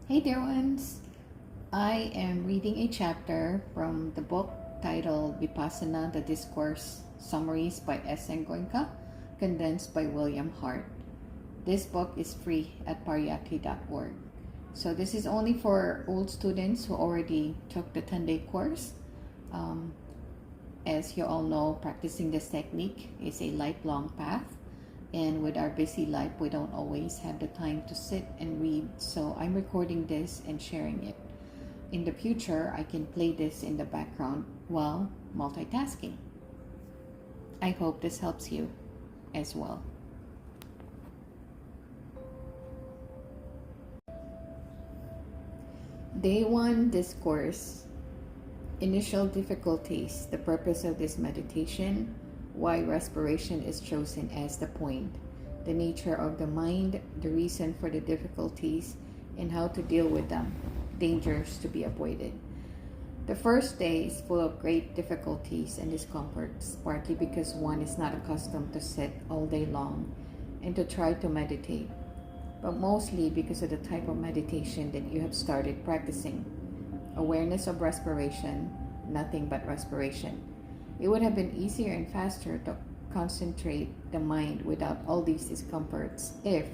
Hey dear ones! I am reading a chapter from the book titled Vipassana Discourse, Summaries by S. N. Goenka, condensed by William Hart. This book is free at pariyatti.org. So this is only for old students who already took the 10-day course. As you all know, practicing this technique is a lifelong path. And with our busy life, we don't always have the time to sit and read. So I'm recording this and sharing it. In the future, I can play this in the background while multitasking. I hope this helps you as well. Day 1 Discourse. Initial difficulties, the purpose of this meditation, why respiration is chosen as the point, the nature of the mind, the reason for the difficulties, and how to deal with them, dangers to be avoided. The first day is full of great difficulties and discomforts, partly because one is not accustomed to sit all day long and to try to meditate, but mostly because of the type of meditation that you have started practicing. Awareness of respiration, nothing but respiration. It would have been easier and faster to concentrate the mind without all these discomforts if,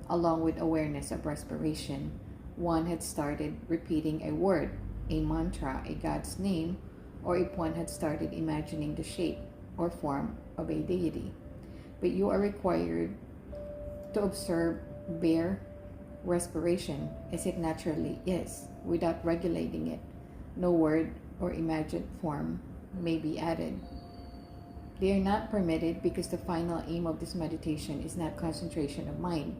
along with awareness of respiration, one had started repeating a word, a mantra, a God's name, or if one had started imagining the shape or form of a deity. But you are required to observe bare respiration as it naturally is, without regulating it. No word or imagined form may be added. They are not permitted because the final aim of this meditation is not concentration of mind.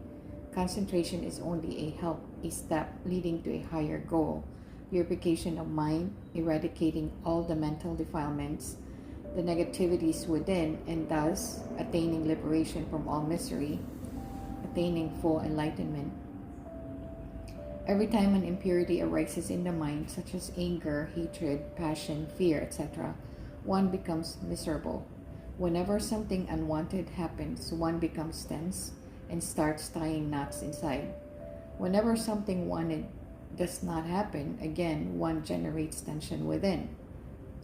Concentration is only a help, a step leading to a higher goal, purification of mind, eradicating all the mental defilements, the negativities within, and thus attaining liberation from all misery, attaining full enlightenment. Every time an impurity arises in the mind, such as anger, hatred, passion, fear, etc., one becomes miserable. Whenever something unwanted happens, one becomes tense and starts tying knots inside. Whenever something wanted does not happen, again, one generates tension within.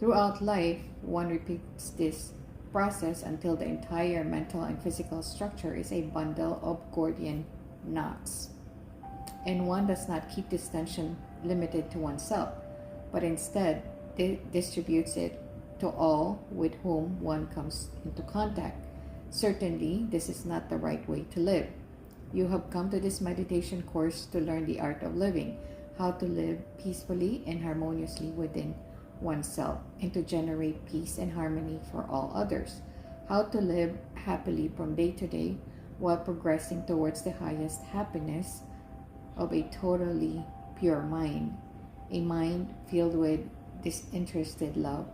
Throughout life, one repeats this process until the entire mental and physical structure is a bundle of Gordian knots. And one does not keep this tension limited to oneself, but instead distributes it to all with whom one comes into contact. Certainly, this is not the right way to live. You have come to this meditation course to learn the art of living, how to live peacefully and harmoniously within oneself, and to generate peace and harmony for all others, how to live happily from day to day while progressing towards the highest happiness of a totally pure mind, a mind filled with disinterested love,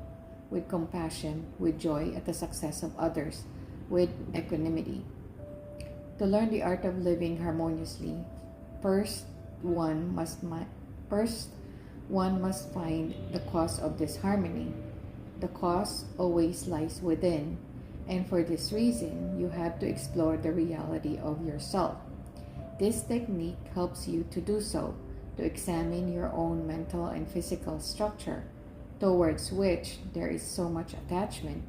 with compassion, with joy at the success of others, with equanimity. To learn the art of living harmoniously, first one must find the cause of disharmony. The cause always lies within, and for this reason, you have to explore the reality of yourself. This technique helps you to do so, to examine your own mental and physical structure, towards which there is so much attachment,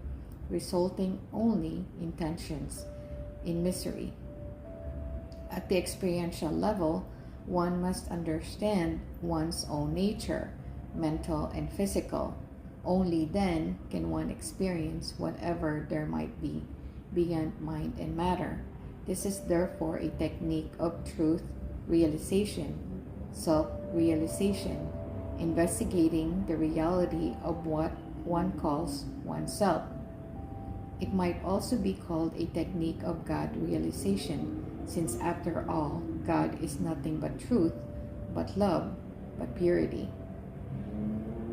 resulting only in tensions, in misery. At the experiential level, one must understand one's own nature, mental and physical. Only then can one experience whatever there might be beyond mind and matter. This is therefore a technique of truth realization, self-realization, investigating the reality of what one calls oneself. It might also be called a technique of God realization, since after all, God is nothing but truth, but love, but purity.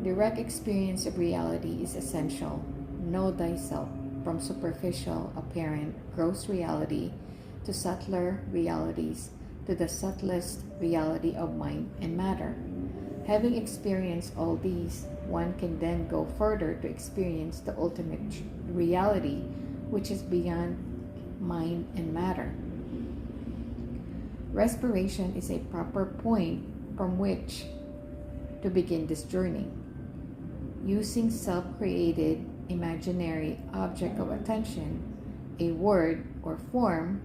Direct experience of reality is essential. Know thyself, from superficial, apparent, gross reality to subtler realities, to the subtlest reality of mind and matter. Having experienced all these, one can then go further to experience the ultimate reality, which is beyond mind and matter. Respiration is a proper point from which to begin this journey. Using self-created imaginary object of attention, a word or form,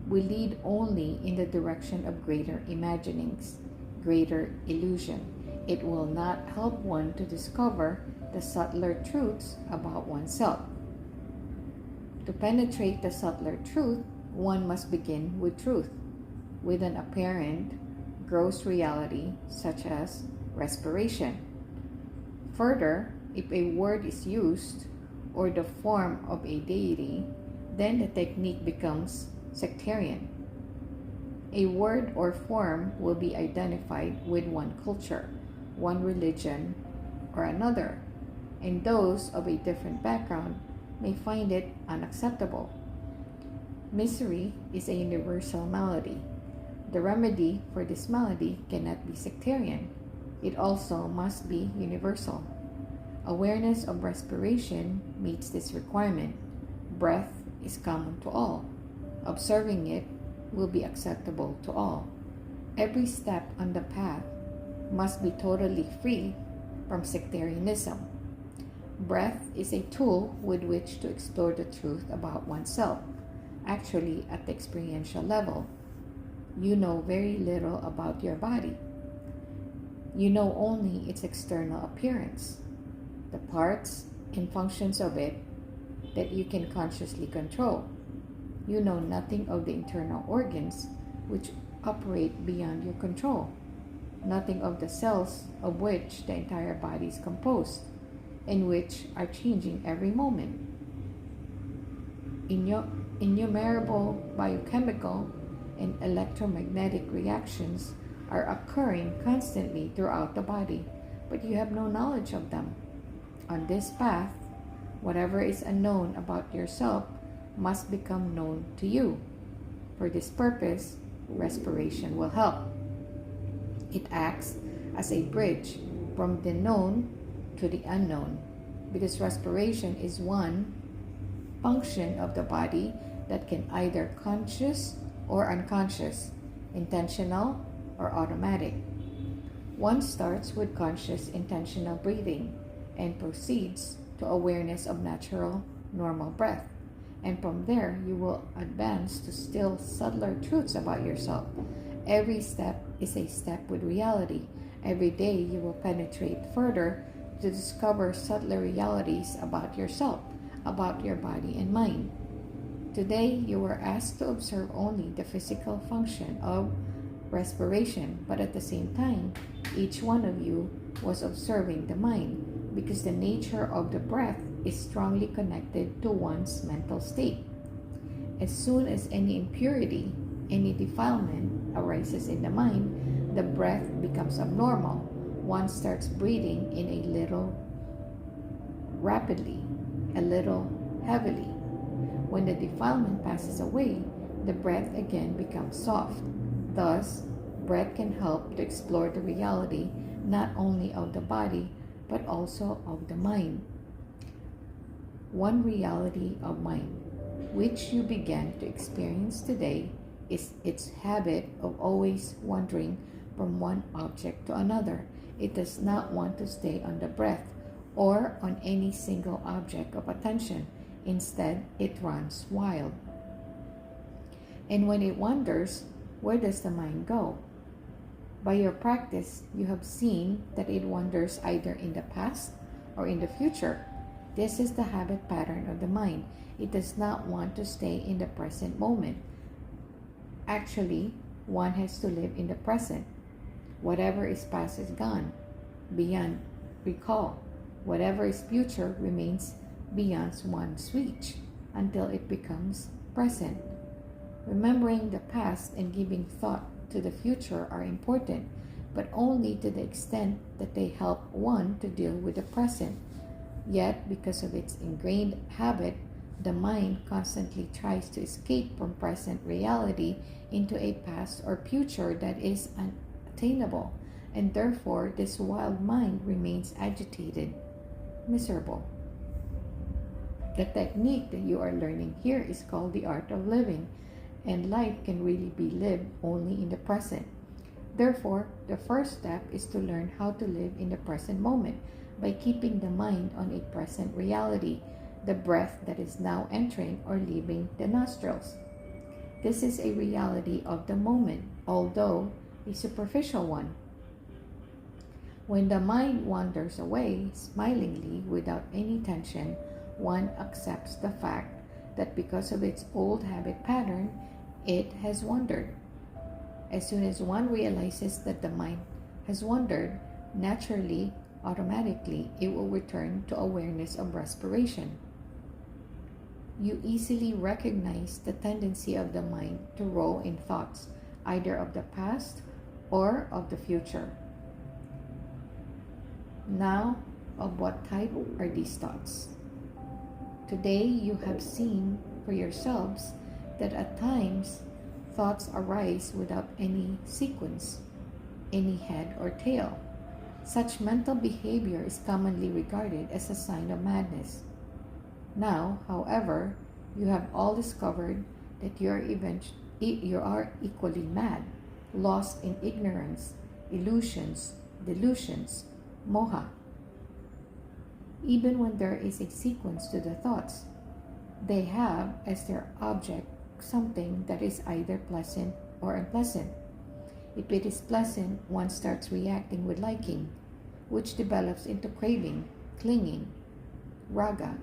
will lead only in the direction of greater imaginings, greater illusion. It will not help one to discover the subtler truths about oneself. To penetrate the subtler truth, one must begin with truth, with an apparent, gross reality such as respiration. Further, if a word is used or the form of a deity, then the technique becomes sectarian. A word or form will be identified with one culture, one religion, or another, and those of a different background may find it unacceptable. Misery is a universal malady. The remedy for this malady cannot be sectarian. It also must be universal. Awareness of respiration meets this requirement. Breath is common to all. Observing it will be acceptable to all. Every step on the path must be totally free from sectarianism. Breath is a tool with which to explore the truth about oneself. Actually, at the experiential level, you know very little about your body. You know only its external appearance, the parts and functions of it that you can consciously control. You know nothing of the internal organs which operate beyond your control, nothing of the cells of which the entire body is composed, and which are changing every moment. Innumerable biochemical and electromagnetic reactions are occurring constantly throughout the body, but you have no knowledge of them. On this path, whatever is unknown about yourself must become known to you. For this purpose, respiration will help. It acts as a bridge from the known to the unknown, because respiration is one function of the body that can either conscious or unconscious, intentional or automatic. One starts with conscious intentional breathing and proceeds to awareness of natural normal breath, and from there you will advance to still subtler truths about yourself. Every step is a step with reality. Every day you will penetrate further to discover subtler realities about yourself, about your body and mind. Today you were asked to observe only the physical function of respiration, but at the same time, each one of you was observing the mind, because the nature of the breath is strongly connected to one's mental state. As soon as any impurity, any defilement arises in the mind, the breath becomes abnormal. One starts breathing in a little rapidly, a little heavily. When the defilement passes away, the breath again becomes soft. Thus, breath can help to explore the reality not only of the body, but also of the mind. One reality of mind, which you began to experience today, is its habit of always wandering from one object to another. It does not want to stay on the breath or on any single object of attention. Instead, it runs wild. And when it wanders, where does the mind go? By your practice, you have seen that it wanders either in the past or in the future. This is the habit pattern of the mind. It does not want to stay in the present moment. Actually, one has to live in the present. Whatever is past is gone, beyond recall. Whatever is future remains beyond one's reach until it becomes present. Remembering the past and giving thought to the future are important, but only to the extent that they help one to deal with the present. Yet, because of its ingrained habit, the mind constantly tries to escape from present reality into a past or future that is unattainable, and therefore this wild mind remains agitated, miserable. The technique that you are learning here is called the art of living, and life can really be lived only in the present. Therefore, the first step is to learn how to live in the present moment by keeping the mind on a present reality, the breath that is now entering or leaving the nostrils. This is a reality of the moment, although a superficial one. When the mind wanders away smilingly without any tension, one accepts the fact that because of its old habit pattern, it has wandered. As soon as one realizes that the mind has wandered, naturally, automatically, it will return to awareness of respiration. You easily recognize the tendency of the mind to roll in thoughts, either of the past or of the future. Now, of what type are these thoughts? Today, you have seen for yourselves that at times, thoughts arise without any sequence, any head or tail. Such mental behavior is commonly regarded as a sign of madness. Now, however, you have all discovered that you are equally mad, lost in ignorance, illusions, delusions, moha. Even when there is a sequence to the thoughts, they have as their object something that is either pleasant or unpleasant. If it is pleasant, one starts reacting with liking, which develops into craving, clinging, raga.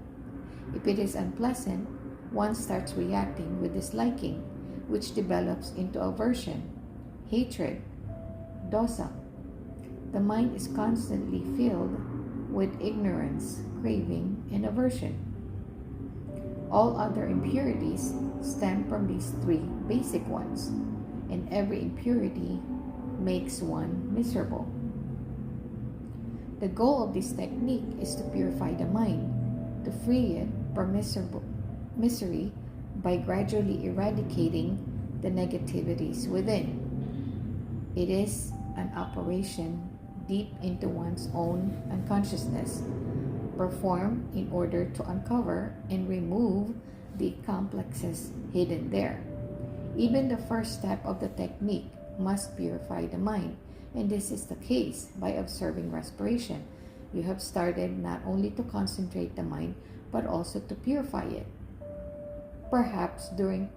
If it is unpleasant, one starts reacting with disliking, which develops into aversion, hatred, dosa. The mind is constantly filled with ignorance, craving, and aversion. All other impurities stem from these three basic ones, and every impurity makes one miserable. The goal of this technique is to purify the mind, to free it from misery by gradually eradicating the negativities within. It is an operation deep into one's own unconsciousness, performed in order to uncover and remove the complexes hidden there. Even the first step of the technique must purify the mind, and this is the case by observing respiration. You have started not only to concentrate the mind, but also to purify it. Perhaps during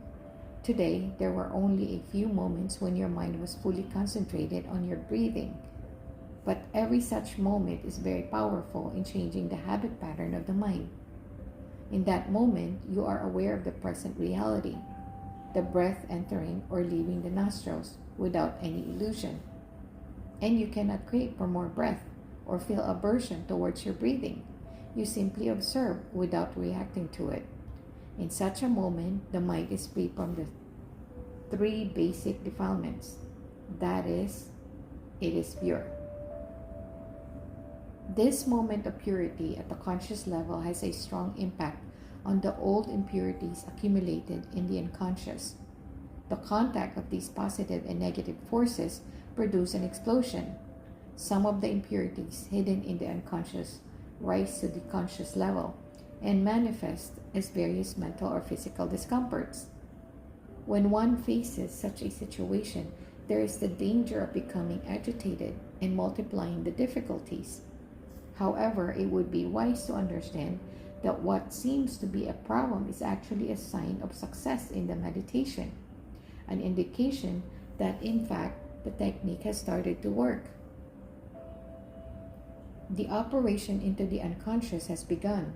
today, there were only a few moments when your mind was fully concentrated on your breathing. But every such moment is very powerful in changing the habit pattern of the mind. In that moment, you are aware of the present reality, the breath entering or leaving the nostrils without any illusion. And you cannot crave for more breath or feel aversion towards your breathing. You simply observe without reacting to it. In such a moment, the mind is free from the three basic defilements. That is, it is pure. This moment of purity at the conscious level has a strong impact on the old impurities accumulated in the unconscious. The contact of these positive and negative forces produce an explosion. Some of the impurities hidden in the unconscious rise to the conscious level and manifest as various mental or physical discomforts. When one faces such a situation, there is the danger of becoming agitated and multiplying the difficulties. However, it would be wise to understand that what seems to be a problem is actually a sign of success in the meditation, an indication that in fact the technique has started to work. The operation into the unconscious has begun,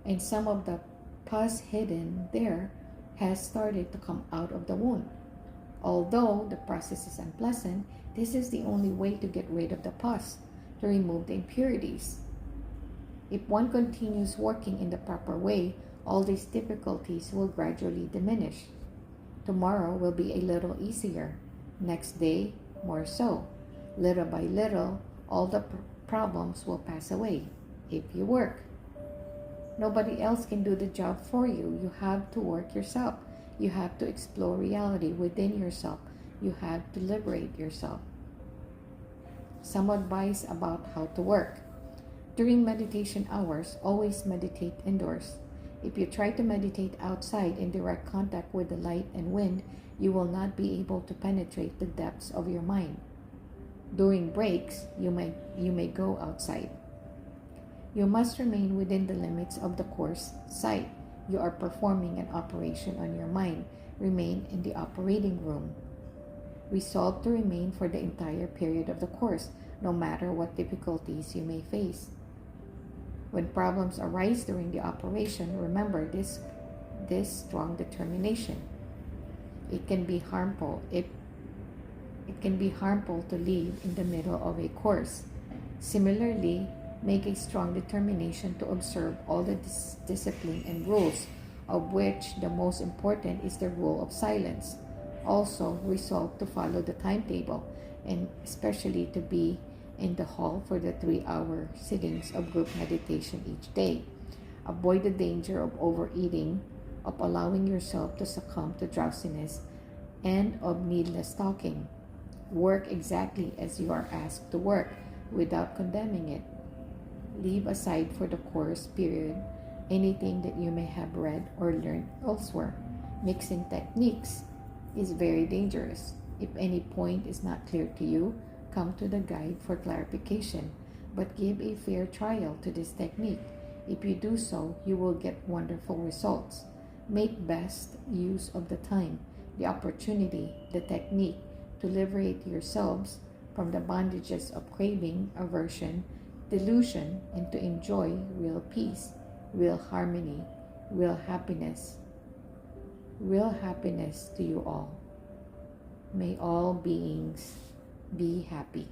and some of the pus hidden there has started to come out of the wound. Although the process is unpleasant, this is the only way to get rid of the pus, to remove the impurities. If one continues working in the proper way, all these difficulties will gradually diminish. Tomorrow will be a little easier. Next day, more so. Little by little, all the problems will pass away if you work. Nobody else can do the job for you. You have to work yourself. You have to explore reality within yourself. You have to liberate yourself. Some advice about how to work. During meditation hours, always meditate indoors. If you try to meditate outside in direct contact with the light and wind, you will not be able to penetrate the depths of your mind. During breaks, you may go outside. You must remain within the limits of the course site. You are performing an operation on your mind. Remain in the operating room. Resolve to remain for the entire period of the course, no matter what difficulties you may face. When problems arise during the operation, remember this strong determination. It can be harmful to leave in the middle of a course. Similarly, make a strong determination to observe all the discipline and rules, of which the most important is the rule of silence. Also, resolve to follow the timetable, and especially to be in the hall for the 3-hour sittings of group meditation each day. Avoid the danger of overeating, of allowing yourself to succumb to drowsiness, and of needless talking. Work exactly as you are asked to work, without condemning it. Leave aside for the course period anything that you may have read or learned elsewhere. Mixing techniques is very dangerous. If any point is not clear to you, come to the guide for clarification, but give a fair trial to this technique. If you do so, you will get wonderful results. Make best use of the time, the opportunity, the technique to liberate yourselves from the bondages of craving, aversion, delusion, and to enjoy real peace, real harmony, real happiness to you all. May all beings be happy.